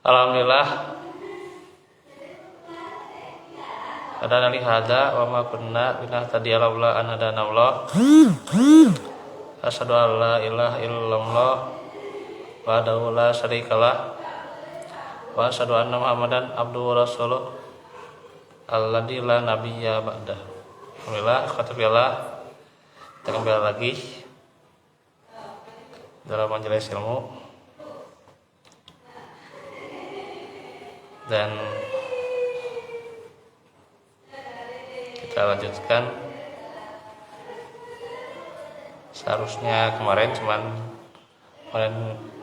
Alhamdulillah hadana li hada wa ma kunna linahtadiya laula an hadana Allah. Asyhadu an la ilaha illallah wahdahu la syarikalah wa asyhadu anna Muhammadan abduhu wa rasuluh alladzi la nabiyya ba'dah. Alhamdulillah, khatirullah, kita kembali lagi dalam majelis ilmu dan kita lanjutkan. Seharusnya kemarin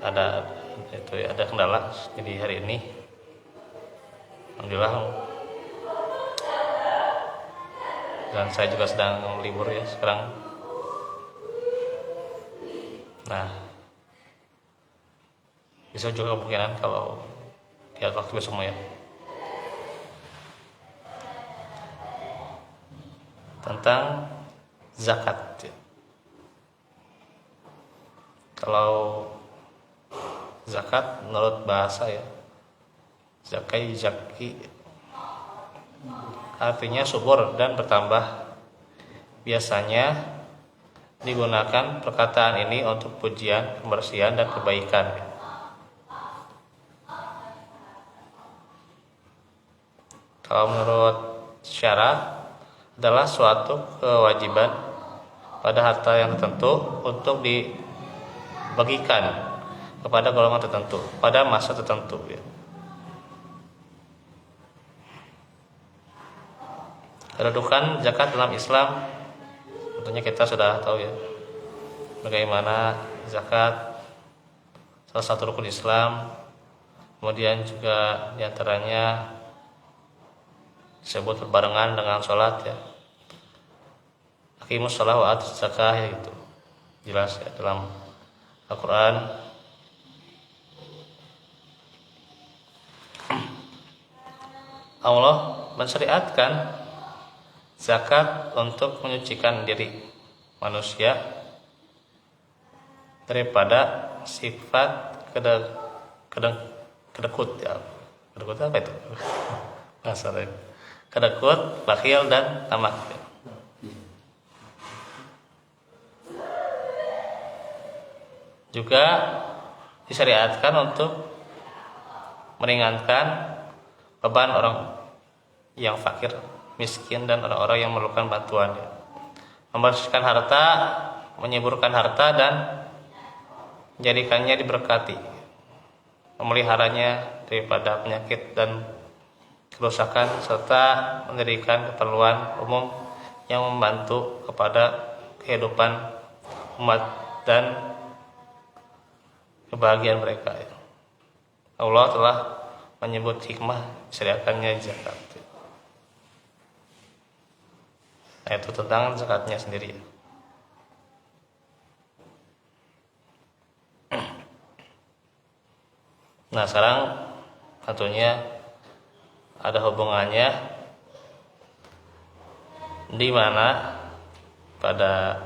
ada kendala, jadi hari ini alhamdulillah, dan saya juga sedang libur ya sekarang. Nah, bisa juga kemungkinan kalau lihat waktu besok ya. Tentang zakat. Kalau zakat menurut bahasa ya, zaki artinya subur dan bertambah. Biasanya digunakan perkataan ini untuk pujian, kebersihan, dan kebaikan. Kalau menurut syara adalah suatu kewajiban pada harta yang tertentu untuk dibagikan kepada golongan tertentu pada masa tertentu ya. Kedudukan zakat dalam Islam tentunya kita sudah tahu ya, bagaimana zakat salah satu rukun Islam, kemudian juga diantaranya disebut berbarengan dengan sholat ya. Aqimus shalah wa atuz zakah ya, gitu jelas ya dalam Al-Quran. Allah mensyariatkan zakat untuk menyucikan diri manusia daripada sifat kedekut ya. Kedekut apa itu? Masalah kedekut, bakhil, dan tamak. Juga disyariatkan untuk meringankan beban orang yang fakir, miskin, dan orang-orang yang memerlukan bantuan. Membersihkan harta, menyuburkan harta, dan menjadikannya diberkati, memeliharanya daripada penyakit dan kerusakan, serta mendirikan keperluan umum yang membantu kepada kehidupan umat dan kebahagiaan mereka. Allah telah menyebut hikmah disyariatkannya zakat. Nah, itu tentang zakatnya sendiri. Nah, sekarang tentunya ada hubungannya di mana pada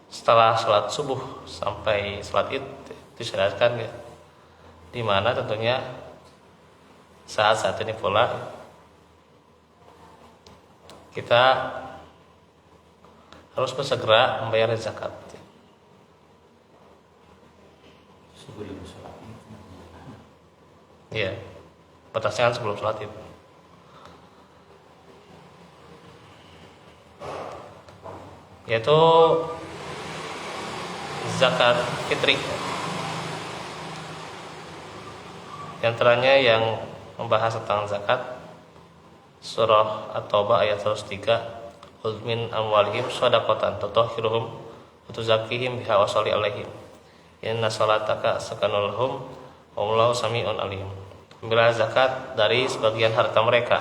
setelah sholat subuh sampai sholat id disyariatkan ya, di mana tentunya saat ini pula kita harus bersegera membayar zakat. Iya, batasnya kan sebelum sholat itu. Yaitu zakat fitri. Di antaranya yang membahas tentang zakat surah At-Taubah ayat 103, "Khudz min amwalihim shadaqatan tutahhiruhum wa tuzakkihim biha wa sholli 'alaihim inna sholataka sakanul lahum wallahu sami'un alim." Ambillah zakat dari sebagian harta mereka.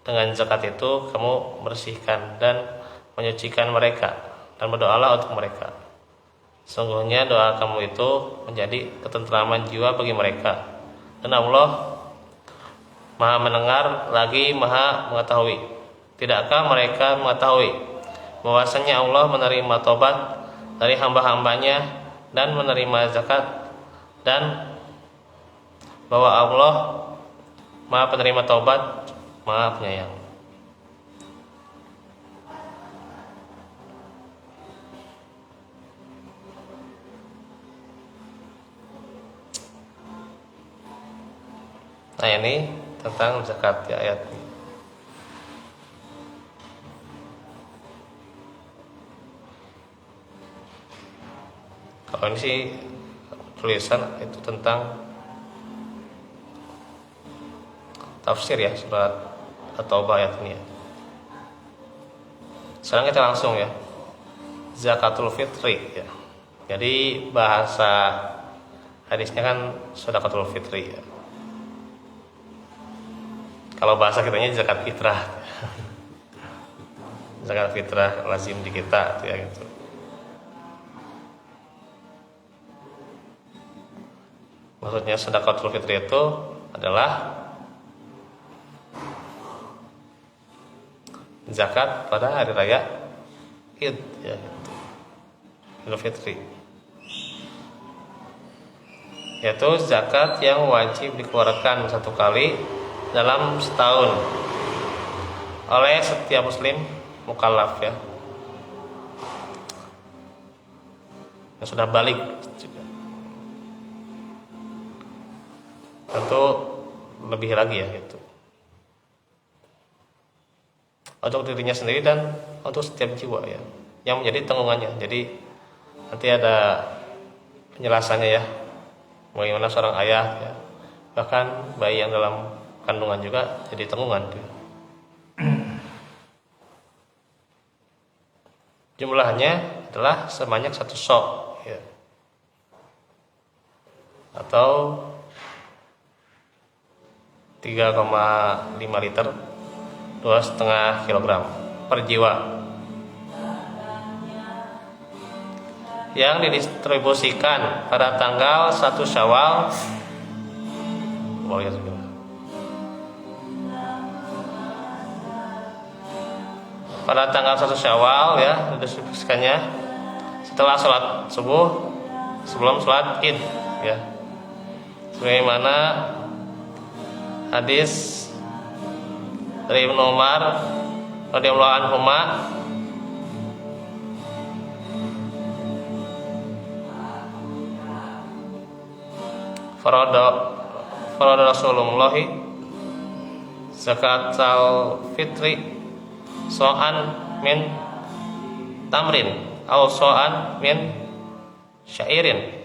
Dengan zakat itu kamu bersihkan dan menyucikan mereka, dan berdoalah untuk mereka. Sungguhnya doa kamu itu menjadi ketentraman jiwa bagi mereka, dan Allah Maha mendengar lagi Maha mengetahui. Tidakkah mereka mengetahui bahwasanya Allah menerima tobat dari hamba-hambanya dan menerima zakat, dan bahwa Allah Maha penerima taubat, Maha penyayang. Nah, ini tentang zakat ya, ayat ini. Kalau ini sih tulisan itu tentang tafsir ya, surat At-Taubah ayat ini ya. Sekarang kita langsung ya, zakatul fitri ya. Jadi bahasa hadisnya kan sedekatul fitri ya. Kalau bahasa kitanya zakat fitrah. Zakat fitrah lazim di kita ya gitu. Maksudnya sedekatul fitri itu adalah zakat pada hari raya Id ya gitu. Idul Fitri. Yaitu zakat yang wajib dikeluarkan satu kali dalam setahun oleh setiap muslim mukallaf ya, yang sudah balik juga. Tentu lebih lagi ya gitu, untuk dirinya sendiri dan untuk setiap jiwa ya yang menjadi tanggungannya. Jadi nanti ada penjelasannya ya, bagaimana seorang ayah ya, bahkan bayi yang dalam kandungan juga jadi tanggungan. Jumlahnya adalah sebanyak 1 sok ya, atau 3,5 liter, 2,5 kilogram per jiwa, yang didistribusikan pada tanggal 1 Syawal. Pada tanggal 1 Syawal ya, didistribusikannya setelah sholat subuh, sebelum sholat Id ya. Sebagaimana hadis dari Ibnu Umar radhiyallahu anhuma, farada Rasulullah zakatul fitri so'an min tamrin atau so'an min syairin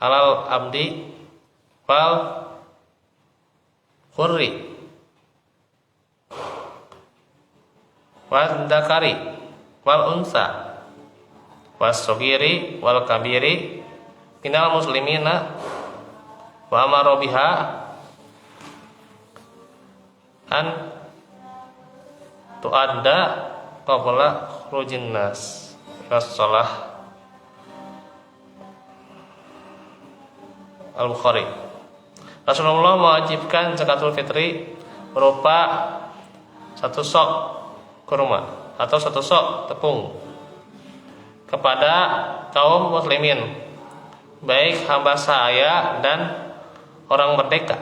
alal abdi wal hurri wal dakari wal unsa was sogiri wal kabiri minal muslimina wa amara biha an tu'adda qabla khurujin nas ila shalah. Al-Bukhari. Rasulullah mewajibkan zakatul fitri berupa 1 sok kurma atau 1 sok tepung kepada kaum muslimin, baik hamba sahaya dan orang merdeka,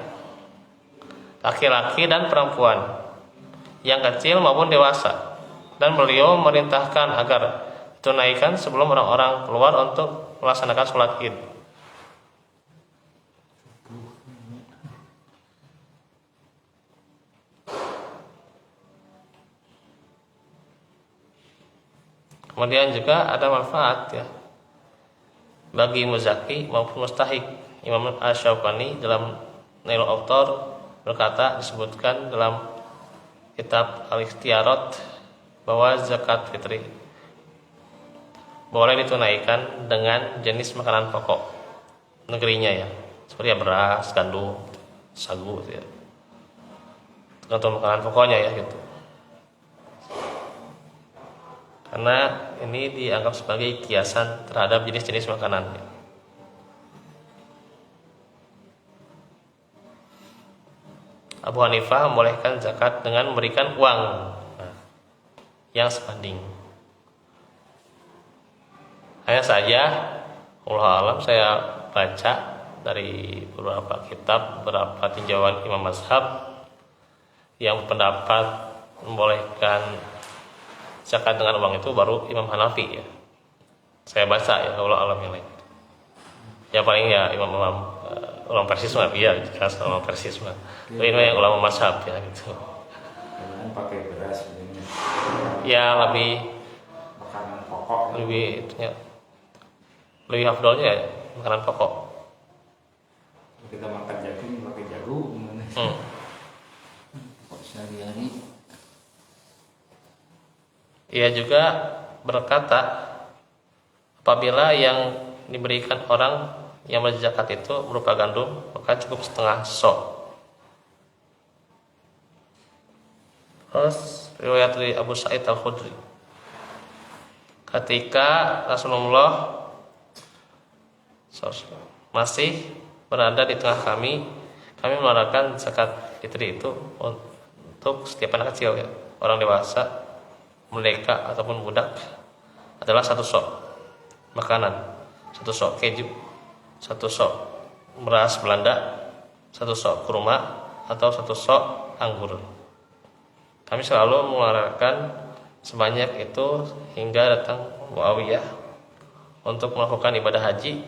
laki-laki dan perempuan, yang kecil maupun dewasa, dan beliau memerintahkan agar ditunaikan sebelum orang-orang keluar untuk melaksanakan sholat Id. Kemudian juga ada manfaat ya bagi muzaki maupun mustahik. Imam Asy-Syaukani dalam Nailul Awtar berkata, disebutkan dalam kitab Al-Ikhtiyarat bahwa zakat fitri boleh ditunaikan dengan jenis makanan pokok negerinya ya, seperti beras, gandum, sagu ya, tergantung makanan pokoknya ya gitu. Karena ini dianggap sebagai kiasan terhadap jenis-jenis makanan ya. Abu Hanifah membolehkan zakat dengan memberikan uang yang sebanding. Hanya saja Allah alam, saya baca dari beberapa kitab, beberapa tinjauan imam mazhab yang pendapat membolehkan zakat dengan uang itu baru Imam Hanafi ya. Saya baca ya, Allah alam yang lain. Ya paling ya imam-imam ulama Persis mah ya, jelas ulama Persis mah. Ini yang ulama mazhab ya gitu. Jangan pakai beras begini. Ya lebih Makanan pokok. lebih itunya, lebih afdolnya ya makanan pokok. Kita makan jagung pakai jagung. Pokok sehari-hari. Ia juga berkata, apabila yang diberikan orang yang berzakat itu berupa gandum, maka cukup setengah sok. Terus riwayat dari Abu Sa'id Al-Khudri, ketika Rasulullah masih berada di tengah kami mengeluarkan zakat fitri itu untuk setiap anak kecil ya, orang dewasa, merdeka ataupun budak adalah 1 sok makanan, 1 sok keju, 1 sok beras Belanda, 1 sok kurma, atau 1 sok anggur. Kami selalu mengeluarkan sebanyak itu hingga datang Muawiyah untuk melakukan ibadah haji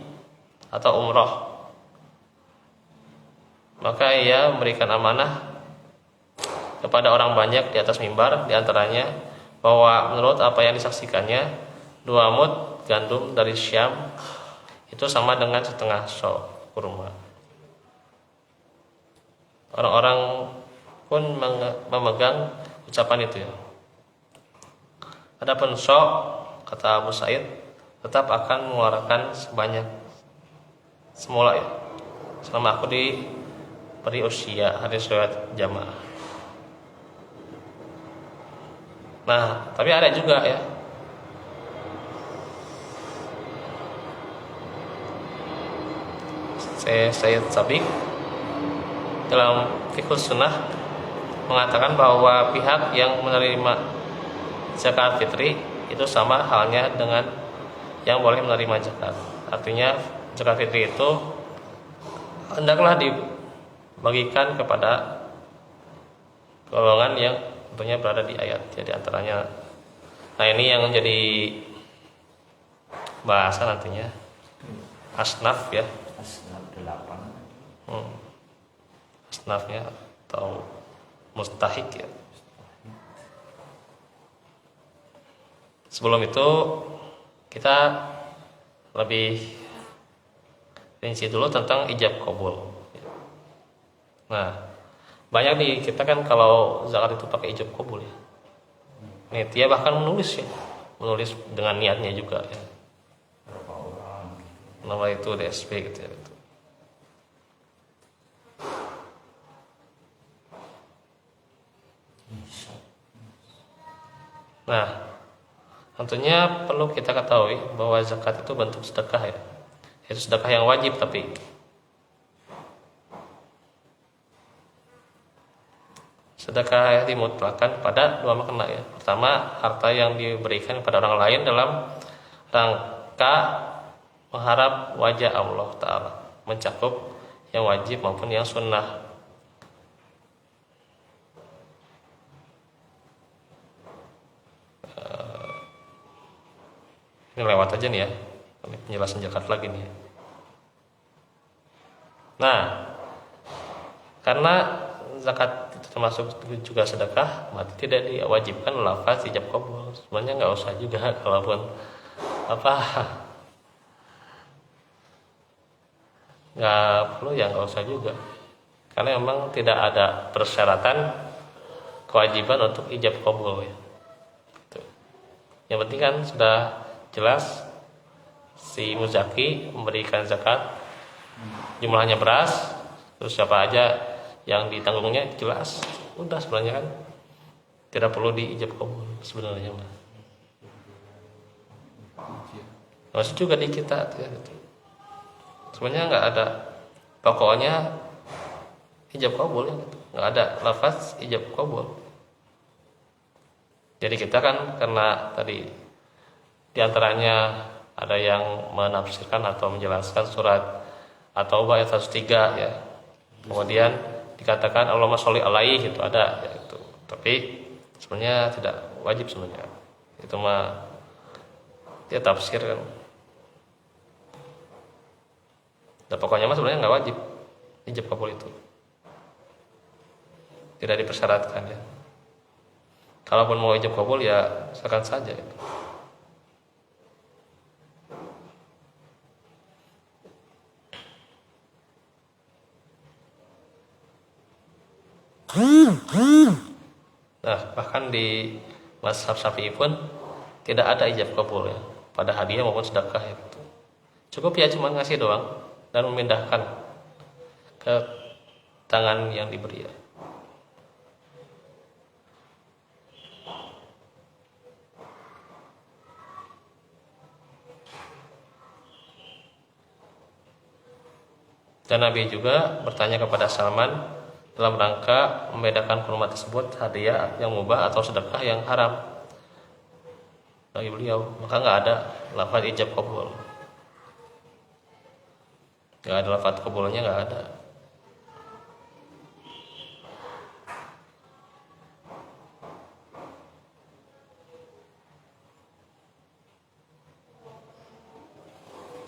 atau umrah. Maka ia memberikan amanah kepada orang banyak di atas mimbar, diantaranya bahwa menurut apa yang disaksikannya 2 mud gandum dari Syam itu sama dengan setengah sok kurma. Orang-orang pun memegang ucapan itu ya. Adapun sok, kata Abu Sa'id, tetap akan mengeluarkan sebanyak semula ya, selama aku diberi usia. Hadis riwayat jamaah. Nah, tapi ada juga ya Sayyid Sabiq dalam Fiqhus Sunnah mengatakan bahwa pihak yang menerima zakat fitri itu sama halnya dengan yang boleh menerima zakat. Artinya zakat fitri itu hendaklah dibagikan kepada golongan yang tentunya berada di ayat ya, di antaranya. Nah, ini yang jadi bahasa nantinya asnaf ya. Asnaf 8. Asnafnya atau mustahik ya. Sebelum itu kita lebih rinci dulu tentang ijab qabul. Nah, banyak di kita kan kalau zakat itu pakai ijab qabul ya. Nih, dia bahkan menulis ya, menulis dengan niatnya juga ya. Berapa orang? Nama itu DSP gitu ya. Gitu. Nah, tentunya perlu kita ketahui bahwa zakat itu bentuk sedekah ya. Itu sedekah yang wajib, tapi sedekah yang dimutlakan pada 2 makna ya. Pertama, harta yang diberikan kepada orang lain dalam rangka mengharap wajah Allah Ta'ala, mencakup yang wajib maupun yang sunnah. Ini lewat aja nih ya, ini penjelasan zakat lagi nih. Nah, karena zakat itu termasuk juga sedekah, maka tidak diwajibkan lafaz ijab qabul. Sebenarnya nggak usah juga, kalaupun apa nggak perlu ya nggak usah juga, karena memang tidak ada persyaratan kewajiban untuk ijab qabul ya. Yang penting kan sudah jelas si muzaki memberikan zakat, jumlahnya beras, terus siapa aja yang ditanggungnya jelas, udah sebenarnya kan tidak perlu diijab qabul sebenarnya mah. Masih juga di kita gitu. Sebenarnya nggak ada, pokoknya ijab qabul ya, gitu. Nggak ada lafaz ijab qabul. Jadi kita kan karena tadi diantaranya ada yang menafsirkan atau menjelaskan surat At-Taubah ayat 103 ya. Kemudian dikatakan Allahumma sholli alaihi, itu ada ya, itu. Tapi sebenarnya tidak wajib sebenarnya. Itu mah dia tafsir kan. Dan pokoknya mah sebenarnya nggak wajib ijab kabul itu. Tidak dipersyaratkan ya. Kalaupun mau ijab kabul ya silakan saja gitu. Nah, bahkan di mazhab Syafi'i pun tidak ada ijab kabul ya pada hadiah maupun sedekah ya gitu. Cukup ya cuma ngasih doang dan memindahkan ke tangan yang diberi ya. Dan Nabi juga bertanya kepada Salman dalam rangka membedakan kurma tersebut hadiah yang mubah atau sedekah yang haram bagi beliau, maka nggak ada lafaz ijab kabul, nggak ada lafaz kabulnya, nggak ada.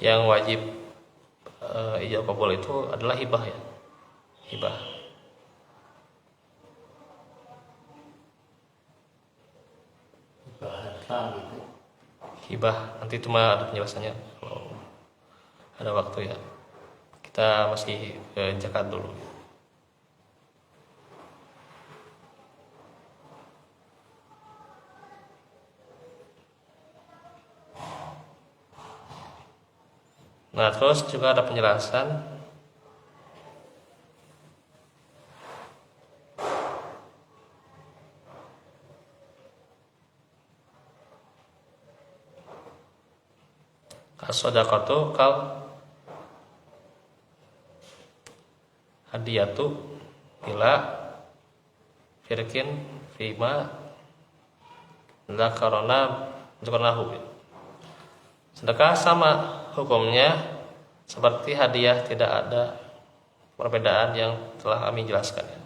Yang wajib ijab kabul itu adalah hibah ya, hibah. Bahasa gitu. Hibah nanti itu mah ada penjelasannya kalau ada waktu ya. Kita masih ke zakat dulu. Nah, terus juga ada penjelasan as-shadaqatu kal hadiyatu ila firkin fima dzakarna dzakarnahu. Sedekah sama hukumnya seperti hadiah, tidak ada perbedaan yang telah kami jelaskan ya.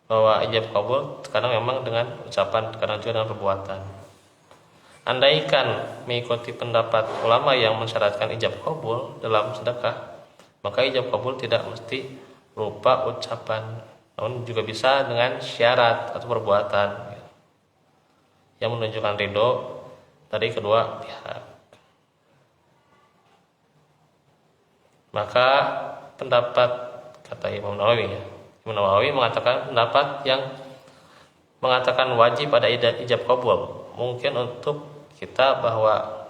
Bahwa ijab kabul terkadang memang dengan ucapan, terkadang juga dengan perbuatan. Andaikan mengikuti pendapat ulama yang mensyaratkan ijab kabul dalam sedekah, maka ijab kabul tidak mesti berupa ucapan, namun juga bisa dengan syarat atau perbuatan yang menunjukkan ridho dari kedua pihak. Maka pendapat kata Imam Nawawi ya, Imam Nawawi mengatakan pendapat yang mengatakan wajib ada ijab kabul mungkin untuk kita bahwa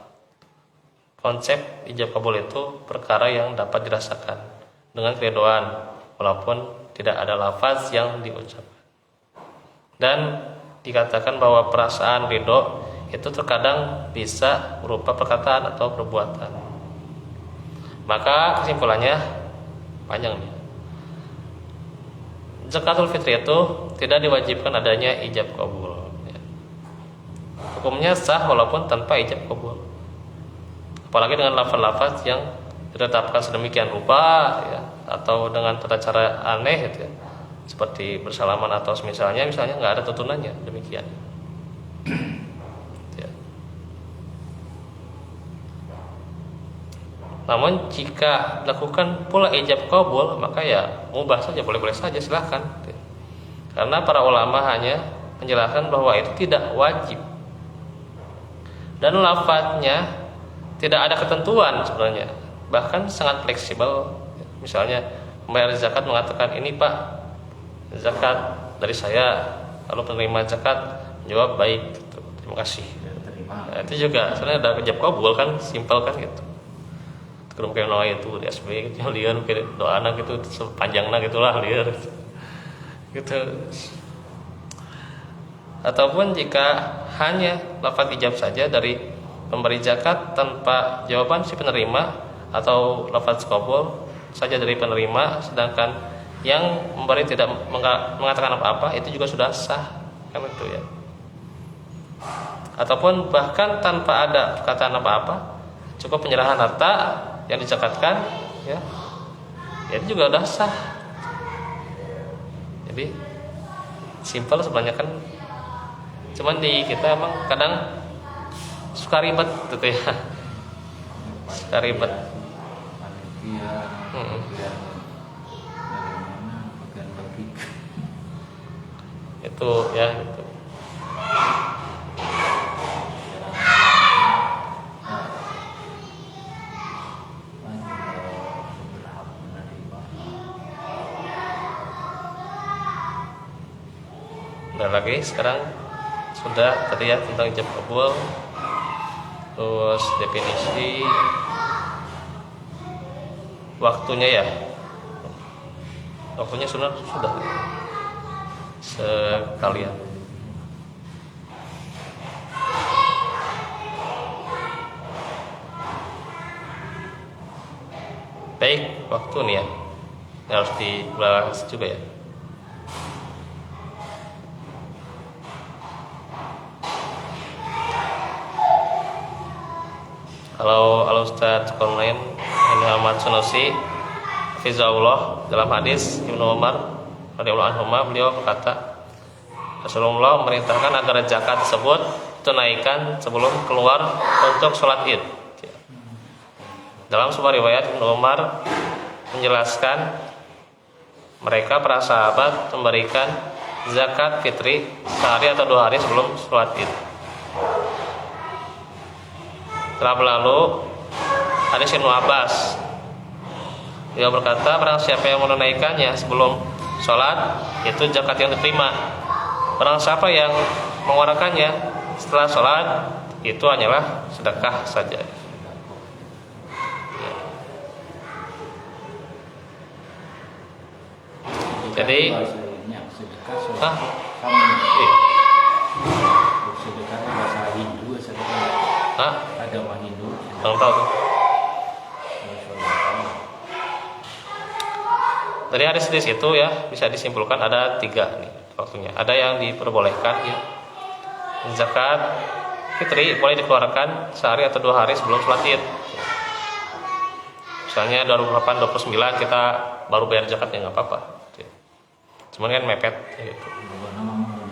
konsep ijab kabul itu perkara yang dapat dirasakan dengan keridhaan walaupun tidak ada lafaz yang diucapkan. Dan dikatakan bahwa perasaan ridho itu terkadang bisa berupa perkataan atau perbuatan. Maka kesimpulannya panjang nih. Zakatul fitri itu tidak diwajibkan adanya ijab kabul. Hukumnya sah walaupun tanpa ijab kabul. Apalagi dengan lafaz-lafaz yang ditetapkan sedemikian rupa ya, atau dengan tata cara aneh gitu ya, seperti bersalaman atau misalnya nggak ada tuntunannya demikian. Ya. Namun jika dilakukan pula ijab kabul, maka ya mubah saja, boleh-boleh saja, silahkan. Karena para ulama hanya menjelaskan bahwa itu tidak wajib. Dan lafadznya tidak ada ketentuan sebenarnya, bahkan sangat fleksibel. Misalnya membayar zakat mengatakan ini Pak, zakat dari saya, lalu penerima zakat menjawab baik, gitu. Terima kasih. Nah, itu juga sebenarnya ada ijab kabul kan, simpel kan gitu. Kalau kayak doa itu di SB gitu, liar mungkin doa anak gitu sepanjangnya gitulah liar gitu. Ataupun jika hanya lafaz ijab saja dari pemberi zakat tanpa jawaban si penerima, atau lafaz qabul saja dari penerima sedangkan yang memberi tidak mengatakan apa-apa, itu juga sudah sah kan itu ya. Ataupun bahkan tanpa ada perkataan apa-apa, cukup penyerahan harta yang dizakatkan, ya, ya itu juga udah sah. Jadi simpel sebenarnya kan, cuman di kita emang kadang suka ribet gitu ya, suka ribet. Panitia, bagian dari mana, bagian bagi. Itu ya gitu. Udah lagi sekarang sudah tadi ya tentang ijab kabul, terus definisi waktunya ya, waktunya sudah sekalian. Baik, waktu nih ya, harus dibahas juga ya. Kalau Al-Ustaz Qurnain ini Ahmad Sunusi Fizahullah, dalam hadis Ibnu Umar radhiyallahu anhu, beliau berkata, Rasulullah memerintahkan agar zakat tersebut tunaikan sebelum keluar untuk sholat Id. Dalam sebuah riwayat Ibnu Umar menjelaskan, mereka para sahabat memberikan zakat fitri sehari atau 2 hari sebelum sholat Id. Telah berlalu hadis Ibnu Abbas, dia berkata, barang siapa yang menunaikannya sebelum sholat, itu zakat yang diterima. Barang siapa yang mengeluarkannya setelah sholat, itu hanyalah sedekah saja. Jadi sedekah sama iya. sedekah bahasa Hindu, sedekah agama Hindu. Belum tahu tuh. Dari hadis-hadis itu ya bisa disimpulkan ada 3 nih waktunya. Ada yang diperbolehkan ya, zakat fitri boleh dikeluarkan sehari atau 2 hari sebelum sholat Id. Misalnya 28, 29 kita baru bayar zakatnya, nggak apa-apa. Cuman kan mepet gitu.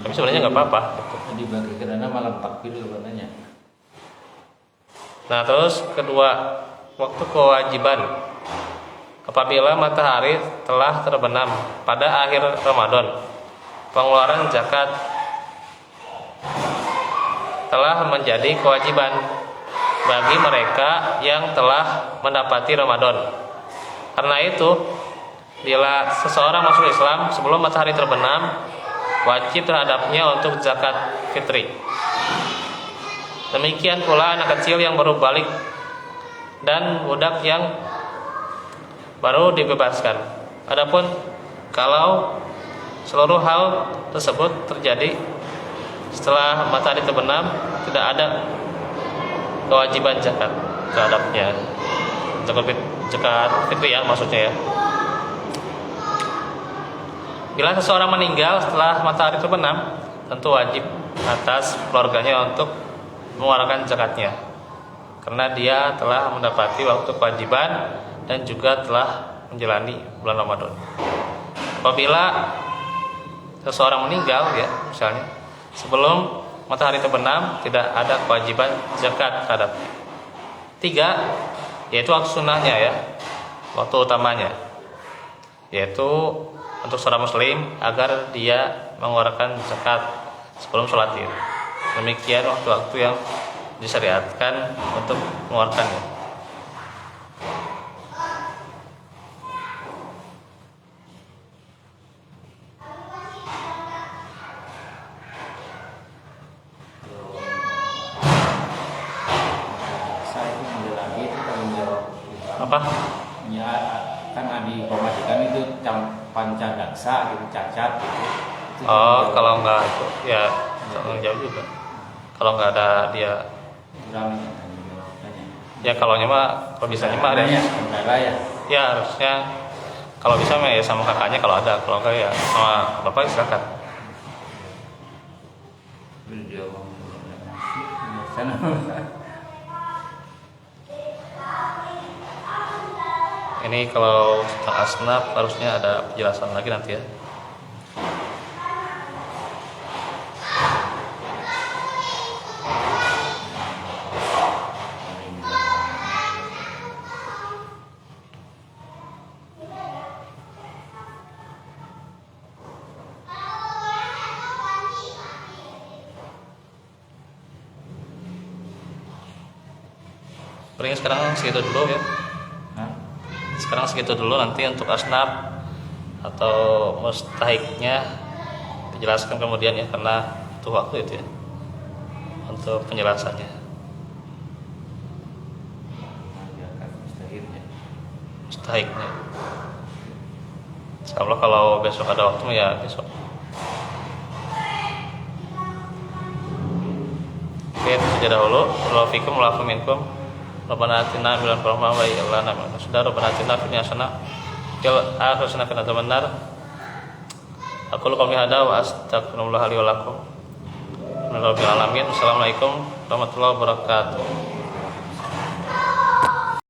Tapi sebenarnya nggak apa-apa gitu. Dibagi karena malam takbir sebenarnya. Nah terus kedua, waktu kewajiban apabila matahari telah terbenam pada akhir Ramadan, pengeluaran zakat telah menjadi kewajiban bagi mereka yang telah mendapati Ramadan. Karena itu, bila seseorang masuk Islam sebelum matahari terbenam, wajib terhadapnya untuk zakat fitri. Demikian pula anak kecil yang baru balik dan budak yang baru dibebaskan. Adapun kalau seluruh hal tersebut terjadi setelah matahari terbenam, tidak ada kewajiban zakat terhadapnya. Zakat fitri ya maksudnya ya. Bila seseorang meninggal setelah matahari terbenam, tentu wajib atas keluarganya untuk mengeluarkan zakatnya, karena dia telah mendapati waktu kewajiban dan juga telah menjalani bulan Ramadan. Apabila seseorang meninggal ya, misalnya sebelum matahari terbenam, tidak ada kewajiban zakat terhadapnya. 3, yaitu waktu sunnahnya ya, waktu utamanya, yaitu untuk seorang muslim agar dia mengeluarkan zakat sebelum sholat Id. Demikian waktu-waktu yang disyariatkan untuk mengeluarkannya. Saya itu ambil lagi itu tanggung jawab Apa? ya, kan di pemajikan itu pancadaksa gitu, cacat gitu. Itu Oh, tanggung kalau jawab. enggak itu ya tanggung jawab juga. Kalau enggak ada dia, Kurang ya tanggung jawabnya. ya kalau mah kalau bisanya mah ada. ya saudara ya. Ya harusnya kalau bisa mah ya sama kakaknya kalau ada, kalau enggak ya sama bapak silakan. Beliau sana. Ini kalau tentang asnaf harusnya ada penjelasan lagi nanti ya. Paling sekarang segitu dulu ya. Hah? Sekarang segitu dulu, nanti untuk asnaf atau mustahiknya dijelaskan kemudian ya, karena butuh waktu itu ya untuk penjelasannya. Ya kan mustahilnya. Mustahiknya. Insyaallah kalau besok ada waktu ya besok. Oke, itu saja dahulu. Wallaahu fiikum wa'afu minkum. Rabbana atina min ladunka rahmah wa hayyi lana min amrina rashada. Rabbana atina fid dunya hasanah wa fil akhirati hasanah wa qina adzabannar. Aqulu qouli hadza wa astaghfirullah li wa lakum. Rabbil alamin. Assalamualaikum warahmatullahi wabarakatuh.